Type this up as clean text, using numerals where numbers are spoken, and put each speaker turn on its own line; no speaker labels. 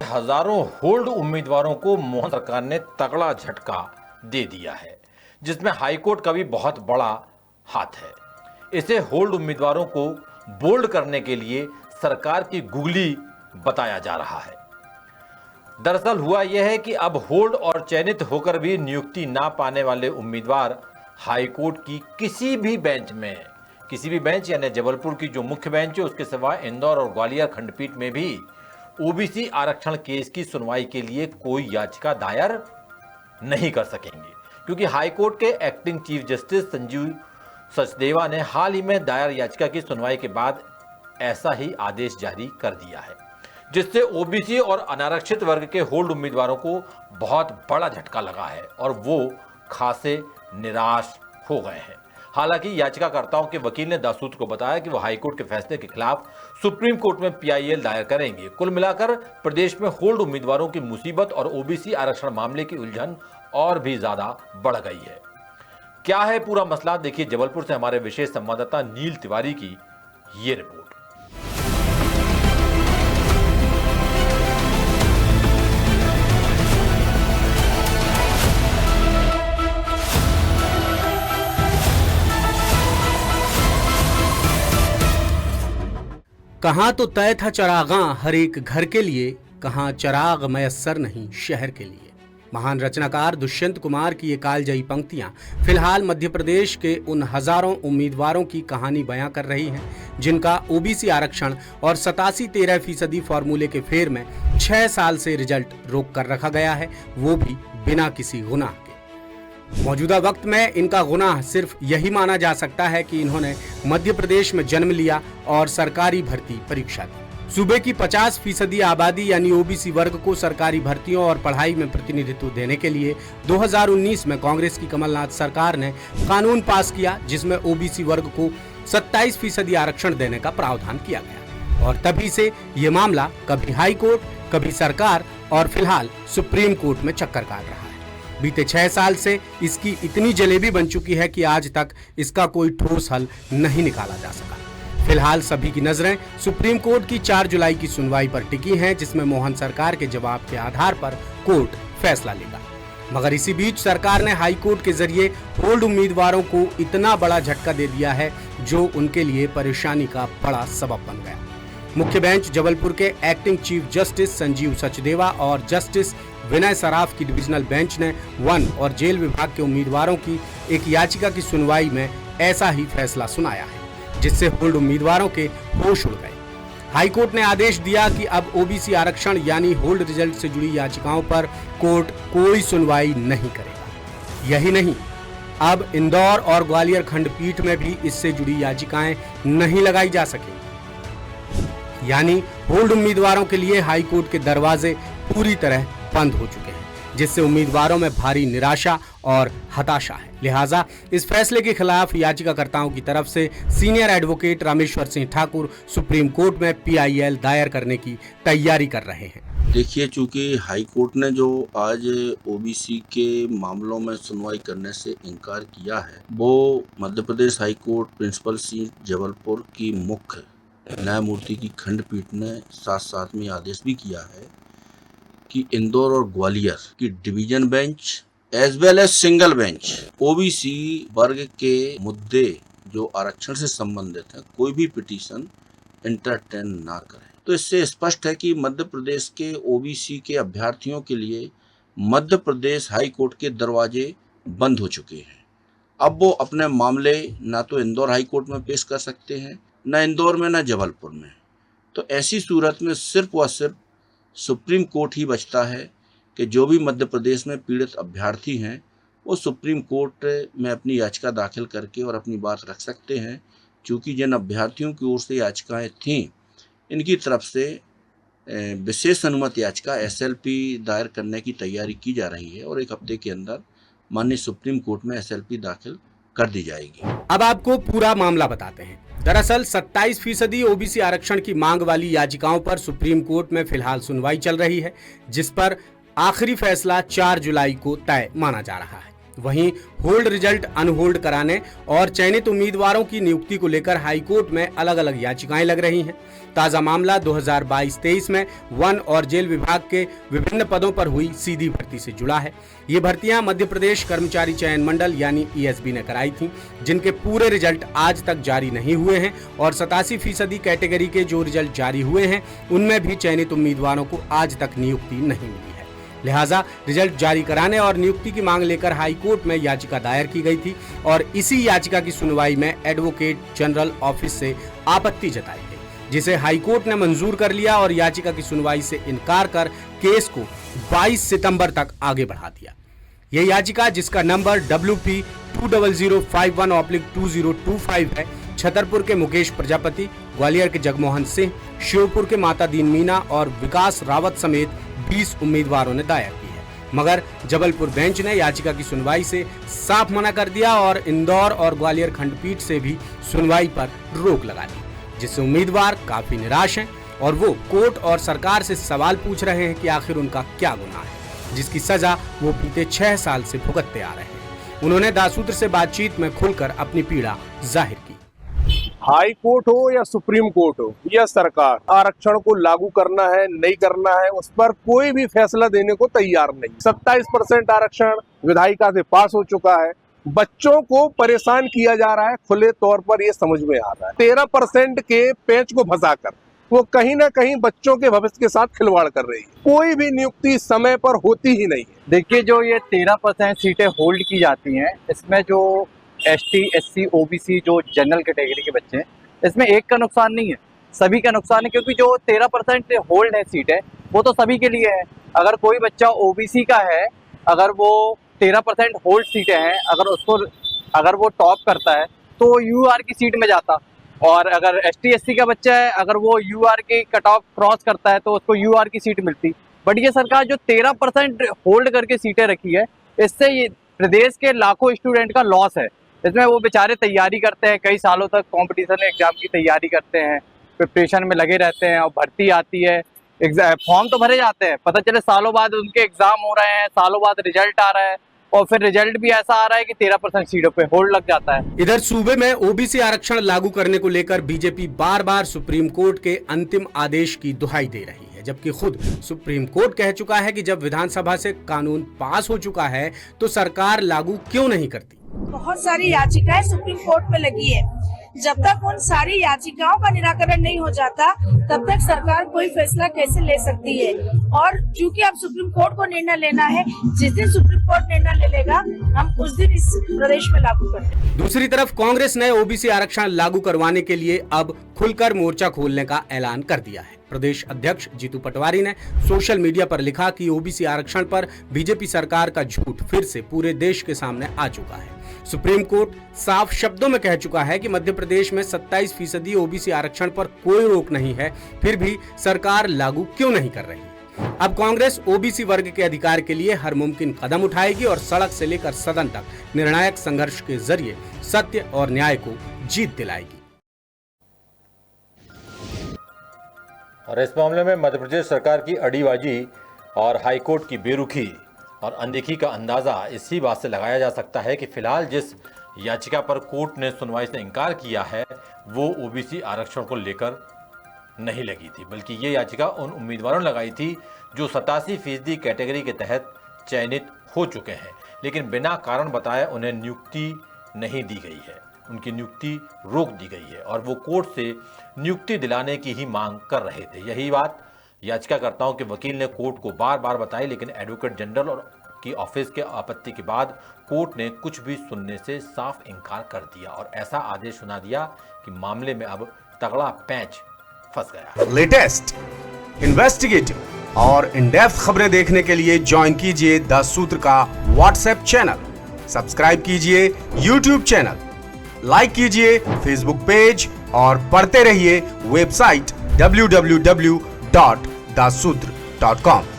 हजारों होल्ड उम्मीदवारों को मोहन सरकार ने तगड़ा झटका दे दिया है, जिसमें हाईकोर्ट का भी बहुत बड़ा हाथ है। इसे होल्ड उम्मीदवारों को बोल्ड करने के लिए सरकार की गुगली बताया जा रहा है। दरअसल हुआ यह है कि अब होल्ड और चयनित होकर भी नियुक्ति ना पाने वाले उम्मीदवार हाईकोर्ट की किसी भी बेंच यानी जबलपुर की जो मुख्य बेंच है उसके सिवा इंदौर और ग्वालियर खंडपीठ में भी ओबीसी आरक्षण केस की सुनवाई के लिए कोई याचिका दायर नहीं कर सकेंगे, क्योंकि हाईकोर्ट के acting chief justice Sanjeev Sachdeva ने हाल ही में दायर याचिका की सुनवाई के बाद ऐसा ही आदेश जारी कर दिया है, जिससे ओबीसी और अनारक्षित वर्ग के होल्ड उम्मीदवारों को बहुत बड़ा झटका लगा है और वो खासे निराश हो गए हैं। हालांकि याचिकाकर्ताओं के वकील ने दासूद को बताया कि वो हाईकोर्ट के फैसले के खिलाफ सुप्रीम कोर्ट में पीआईएल दायर करेंगे। कुल मिलाकर प्रदेश में होल्ड उम्मीदवारों की मुसीबत और ओबीसी आरक्षण मामले की उलझन और भी ज्यादा बढ़ गई है। क्या है पूरा मसला, देखिए जबलपुर से हमारे विशेष संवाददाता नील तिवारी की ये रिपोर्ट।
कहाँ तो तय था चरागां हर एक घर के लिए, कहाँ चराग मयस्सर नहीं शहर के लिए। महान रचनाकार दुष्यंत कुमार की ये कालजयी पंक्तियां फिलहाल मध्य प्रदेश के उन हजारों उम्मीदवारों की कहानी बयां कर रही हैं, जिनका ओबीसी आरक्षण और 87-13% फॉर्मूले के फेर में 6 साल से रिजल्ट रोक कर रखा गया है, वो भी बिना किसी गुनाह के। मौजूदा वक्त में इनका गुनाह सिर्फ यही माना जा सकता है कि इन्होंने मध्य प्रदेश में जन्म लिया और सरकारी भर्ती परीक्षा दी। सूबे की 50% आबादी यानी ओबीसी वर्ग को सरकारी भर्तियों और पढ़ाई में प्रतिनिधित्व देने के लिए 2019 में कांग्रेस की कमलनाथ सरकार ने कानून पास किया, जिसमें ओबीसी वर्ग को 27% आरक्षण देने का प्रावधान किया गया। और तभी से ये मामला कभी हाई कोर्ट, कभी सरकार और फिलहाल सुप्रीम कोर्ट में चक्कर काट रहा है। बीते 6 साल से इसकी इतनी जलेबी बन चुकी है कि आज तक इसका कोई ठोस हल नहीं निकाला जा सका। फिलहाल सभी की नजरें सुप्रीम कोर्ट की 4 जुलाई की सुनवाई पर टिकी हैं, जिसमें मोहन सरकार के जवाब के आधार पर कोर्ट फैसला लेगा। मगर इसी बीच सरकार ने हाई कोर्ट के जरिए होल्ड उम्मीदवारों को इतना बड़ा झटका दे दिया है, जो उनके लिए परेशानी का बड़ा सबब बन गया। मुख्य बेंच जबलपुर के acting chief justice Sanjeev Sachdeva और जस्टिस विनय सराफ की डिविजनल बेंच ने वन और जेल विभाग के उम्मीदवारों की एक याचिका की सुनवाई में ऐसा ही फैसला सुनाया है, जिससे होल्ड उम्मीदवारों के होश उड़ गए। हाईकोर्ट ने आदेश दिया कि अब ओबीसी आरक्षण यानी होल्ड रिजल्ट से जुड़ी याचिकाओं पर कोर्ट कोई सुनवाई नहीं करेगा। यही नहीं, अब इंदौर और ग्वालियर खंडपीठ में भी इससे जुड़ी याचिकाएं नहीं लगाई जा सकेंगी। यानी होल्ड उम्मीदवारों के लिए हाईकोर्ट के दरवाजे पूरी तरह बंद हो चुके हैं, जिससे उम्मीदवारों में भारी निराशा और हताशा है। लिहाजा इस फैसले के खिलाफ याचिकाकर्ताओं की तरफ से senior advocate Rameshwar Singh Thakur supreme court में पीआईएल दायर करने की तैयारी कर रहे हैं।
देखिए, चूंकि हाई कोर्ट ने जो आज ओबीसी के मामलों में सुनवाई करने से इनकार किया है, वो Madhya Pradesh high court principal seat Jabalpur की मुख्य न्यायमूर्ति की खंडपीठ ने साथ में आदेश भी किया है कि इंदौर और ग्वालियर की division bench as well as single bench OBC वर्ग के मुद्दे जो आरक्षण से संबंधित है कोई भी पिटीशन एंटरटेन ना करें। तो इससे स्पष्ट है कि मध्य प्रदेश के ओबीसी के अभ्यर्थियों के लिए मध्य प्रदेश हाई कोर्ट के दरवाजे बंद हो चुके हैं। अब वो अपने मामले ना तो इंदौर हाई कोर्ट में पेश कर सकते हैं, न इंदौर में न जबलपुर में। तो ऐसी सूरत में सिर्फ व सिर्फ सुप्रीम कोर्ट ही बचता है कि जो भी मध्य प्रदेश में पीड़ित अभ्यर्थी हैं वो सुप्रीम कोर्ट में अपनी याचिका दाखिल करके और अपनी बात रख सकते हैं। चूँकि जिन अभ्यर्थियों की ओर से याचिकाएं थीं, इनकी तरफ से विशेष अनुमति याचिका एसएलपी दायर करने की तैयारी की जा रही है और 1 हफ्ते के अंदर माननीय सुप्रीम कोर्ट में एसएलपी दाखिल कर दी जाएगी।
अब आपको पूरा मामला बताते हैं। दरअसल 27% ओबीसी आरक्षण की मांग वाली याचिकाओं पर सुप्रीम कोर्ट में फिलहाल सुनवाई चल रही है, जिस पर आखिरी फैसला 4 जुलाई को तय माना जा रहा है। वहीं होल्ड रिजल्ट अनहोल्ड कराने और चयनित उम्मीदवारों की नियुक्ति को लेकर हाईकोर्ट में अलग अलग याचिकाएं लग रही हैं। ताजा मामला 2022-23 में वन और जेल विभाग के विभिन्न पदों पर हुई सीधी भर्ती से जुड़ा है। ये भर्तियां मध्य प्रदेश कर्मचारी चयन मंडल यानी ईएसबी ने कराई थीं, जिनके पूरे रिजल्ट आज तक जारी नहीं हुए हैं और 87% कैटेगरी के जो रिजल्ट जारी हुए हैं उनमें भी चयनित उम्मीदवारों को आज तक नियुक्ति नहीं मिली है। लिहाजा रिजल्ट जारी कराने और नियुक्ति की मांग लेकर हाईकोर्ट में याचिका दायर की गई थी और इसी याचिका की सुनवाई में एडवोकेट जनरल ऑफिस से आपत्ति जताई गई, जिसे हाईकोर्ट ने मंजूर कर लिया और याचिका की सुनवाई से इनकार कर केस को 22 सितंबर तक आगे बढ़ा दिया। यह याचिका, जिसका नंबर WP 20051/2025 है, छतरपुर के मुकेश प्रजापति, ग्वालियर के जगमोहन सिंह, श्योपुर के माता दीन मीना और विकास रावत समेत 20 उम्मीदवारों ने दायर की है। मगर जबलपुर बेंच ने याचिका की सुनवाई से साफ मना कर दिया और इंदौर और ग्वालियर खंडपीठ से भी सुनवाई पर रोक लगा दी, जिससे उम्मीदवार काफी निराश हैं और वो कोर्ट और सरकार से सवाल पूछ रहे हैं कि आखिर उनका क्या गुनाह है, जिसकी सजा वो बीते 6 साल से भुगतते आ रहे हैं। उन्होंने दासूत्र से बातचीत में खुलकर अपनी पीड़ा जाहिर की।
हाई कोर्ट हो या सुप्रीम कोर्ट हो या सरकार, आरक्षण को लागू करना है नहीं करना है, उस पर कोई भी फैसला देने को तैयार नहीं। 27% आरक्षण विधायिका से पास हो चुका है। बच्चों को परेशान किया जा रहा है, खुले तौर पर ये समझ में आ रहा है। 13% के पेंच को फंसाकर वो कहीं ना कहीं बच्चों के भविष्य के साथ खिलवाड़ कर रही है। कोई भी नियुक्ति समय पर होती ही नहीं है।
देखिए, जो ये 13% सीटें होल्ड की जाती हैं, इसमें जो ST, SC, OBC जो जनरल कैटेगरी के बच्चे हैं, इसमें एक का नुकसान नहीं है, सभी का नुकसान है, क्योंकि जो 13% होल्ड है सीटें, वो तो सभी के लिए है। अगर कोई बच्चा OBC का है, अगर वो 13% होल्ड सीटें हैं, अगर वो टॉप करता है तो UR की सीट में जाता, और अगर ST, SC का बच्चा है, अगर वो UR की कट ऑफ क्रॉस करता है तो उसको UR की सीट मिलती। बट ये सरकार जो 13% होल्ड करके सीटें रखी है, इससे ये प्रदेश के लाखों स्टूडेंट का लॉस है। इसमें वो बेचारे तैयारी करते हैं, कई सालों तक कंपटीशन एग्जाम की तैयारी करते हैं, प्रिपरेशन में लगे रहते हैं और भर्ती आती है, फॉर्म तो भरे जाते हैं, पता चले सालों बाद उनके एग्जाम हो रहे हैं, सालों बाद रिजल्ट आ रहा है और फिर रिजल्ट भी ऐसा आ रहा है कि 13% सीटों पे होल्ड लग जाता है।
इधर सूबे में OBC आरक्षण लागू करने को लेकर बीजेपी बार बार सुप्रीम कोर्ट के अंतिम आदेश की दुहाई दे रही है, जबकि खुद सुप्रीम कोर्ट कह चुका है कि जब विधानसभा से कानून पास हो चुका है तो सरकार लागू क्यों नहीं करती।
बहुत सारी याचिकाएं सुप्रीम कोर्ट में लगी है। जब तक उन सारी याचिकाओं का निराकरण नहीं हो जाता, तब तक सरकार कोई फैसला कैसे ले सकती है। और चूंकि अब सुप्रीम कोर्ट को निर्णय लेना है, जिस दिन सुप्रीम कोर्ट निर्णय ले लेगा, हम उस दिन इस प्रदेश में लागू करेंगे।
दूसरी तरफ कांग्रेस ने OBC आरक्षण लागू करवाने के लिए अब खुलकर मोर्चा खोलने का ऐलान कर दिया है। प्रदेश अध्यक्ष जीतू पटवारी ने सोशल मीडिया पर लिखा कि OBC आरक्षण पर बीजेपी सरकार का झूठ फिर से पूरे देश के सामने आ चुका है। सुप्रीम कोर्ट साफ शब्दों में कह चुका है कि मध्य प्रदेश में 27% OBC आरक्षण पर कोई रोक नहीं है, फिर भी सरकार लागू क्यों नहीं कर रही। अब कांग्रेस OBC वर्ग के अधिकार के लिए हर मुमकिन कदम उठाएगी और सड़क से लेकर सदन तक निर्णायक संघर्ष के जरिए सत्य और न्याय को जीत दिलाएगी।
और इस मामले में मध्य प्रदेश सरकार की अड़ीबाजी और हाईकोर्ट की बेरुखी और अनदेखी का अंदाज़ा इसी बात से लगाया जा सकता है कि फिलहाल जिस याचिका पर कोर्ट ने सुनवाई से इनकार किया है वो OBC आरक्षण को लेकर नहीं लगी थी, बल्कि ये याचिका उन उम्मीदवारों ने लगाई थी जो 87% कैटेगरी के तहत चयनित हो चुके हैं, लेकिन बिना कारण बताए उन्हें नियुक्ति नहीं दी गई है, उनकी नियुक्ति रोक दी गई है और वो कोर्ट से नियुक्ति दिलाने की ही मांग कर रहे थे। यही बात याचिकाकर्ताओं के वकील ने कोर्ट को बार बार बताई, लेकिन एडवोकेट जनरल की ऑफिस के आपत्ति के बाद कोर्ट ने कुछ भी सुनने से साफ इनकार कर दिया और ऐसा आदेश सुना दिया कि मामले में अब तगड़ा पैंच फंस गया।
लेटेस्ट, इन्वेस्टिगेटिव और इन डेप्थ खबरें देखने के लिए ज्वाइन कीजिए द सूत्र का व्हाट्सएप चैनल, सब्सक्राइब कीजिए यूट्यूब चैनल, लाइक कीजिए फेसबुक पेज और पढ़ते रहिए वेबसाइट www.dasudr.com।